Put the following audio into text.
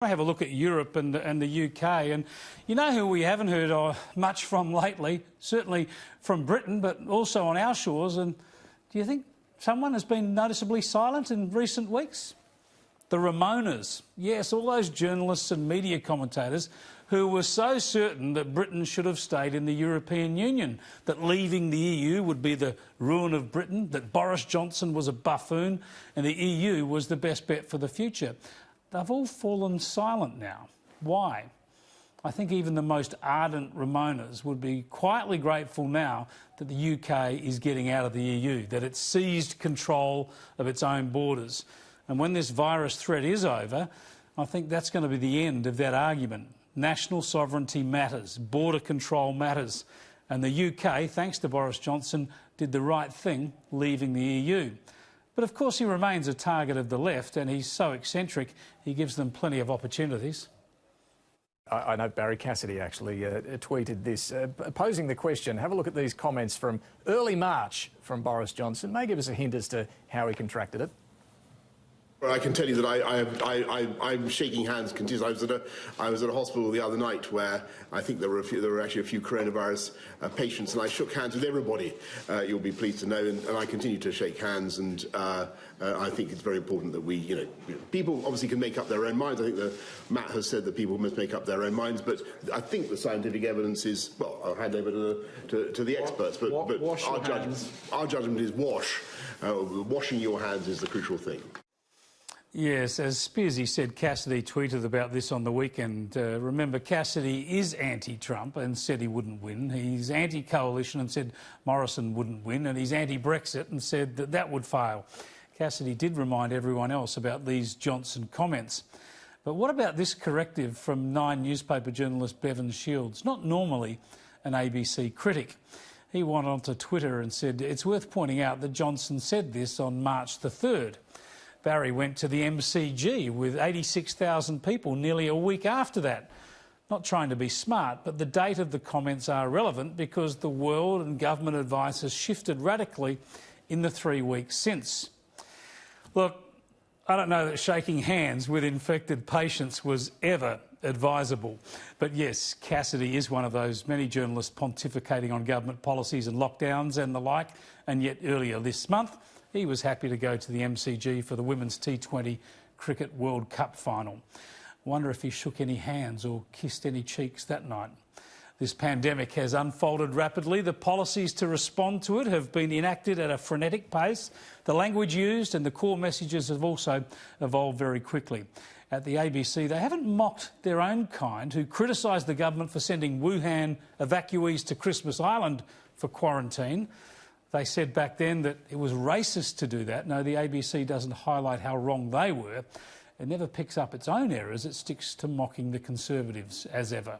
I have a look at Europe and the UK, and you know who we haven't heard much from lately, certainly from Britain, but also on our shores. And do you think someone has been noticeably silent in recent weeks? The remoaners. Yes, all those journalists and media commentators who were so certain that Britain should have stayed in the European Union, that leaving the EU would be the ruin of Britain, that Boris Johnson was a buffoon and the EU was the best bet for the future. They've all fallen silent now. Why? I think even the most ardent remoaners would be quietly grateful now that the UK is getting out of the EU, that it's seized control of its own borders. And when this virus threat is over, I think that's going to be the end of that argument. National sovereignty matters, border control matters, and the UK, thanks to Boris Johnson, did the right thing leaving the EU. But of course he remains a target of the left, and he's so eccentric he gives them plenty of opportunities. I know Barry Cassidy actually tweeted this, posing the question. Have a look at these comments from early March from Boris Johnson. May give us a hint as to how he contracted it. Well, I can tell you that I'm shaking hands continuously. I was at a hospital the other night where I think there were actually a few coronavirus patients, and I shook hands with everybody. You'll be pleased to know, and I continue to shake hands. And I think it's very important that people obviously can make up their own minds. I think that Matt has said that people must make up their own minds, but I think the scientific evidence is, well, I'll hand over to the experts. But our judgment is wash. Washing your hands is the crucial thing. Yes, as Spearsy said, Cassidy tweeted about this on the weekend. Remember, Cassidy is anti-Trump and said he wouldn't win. He's anti-coalition and said Morrison wouldn't win. And he's anti-Brexit and said that that would fail. Cassidy did remind everyone else about these Johnson comments. But what about this corrective from Nine newspaper journalist Bevan Shields, not normally an ABC critic? He went onto Twitter and said it's worth pointing out that Johnson said this on March the 3rd. Barry went to the MCG with 86,000 people nearly a week after that. Not trying to be smart, but the date of the comments are relevant because the world and government advice has shifted radically in the 3 weeks since. Look, I don't know that shaking hands with infected patients was ever advisable. But yes, Cassidy is one of those many journalists pontificating on government policies and lockdowns and the like, and yet earlier this month he was happy to go to the MCG for the Women's T20 Cricket World Cup final. Wonder if he shook any hands or kissed any cheeks that night. This pandemic has unfolded rapidly. The policies to respond to it have been enacted at a frenetic pace. The language used and the core messages have also evolved very quickly. At the ABC, they haven't mocked their own kind, who criticised the government for sending Wuhan evacuees to Christmas Island for quarantine. They said back then that it was racist to do that. No, the ABC doesn't highlight how wrong they were. It never picks up its own errors. It sticks to mocking the Conservatives as ever.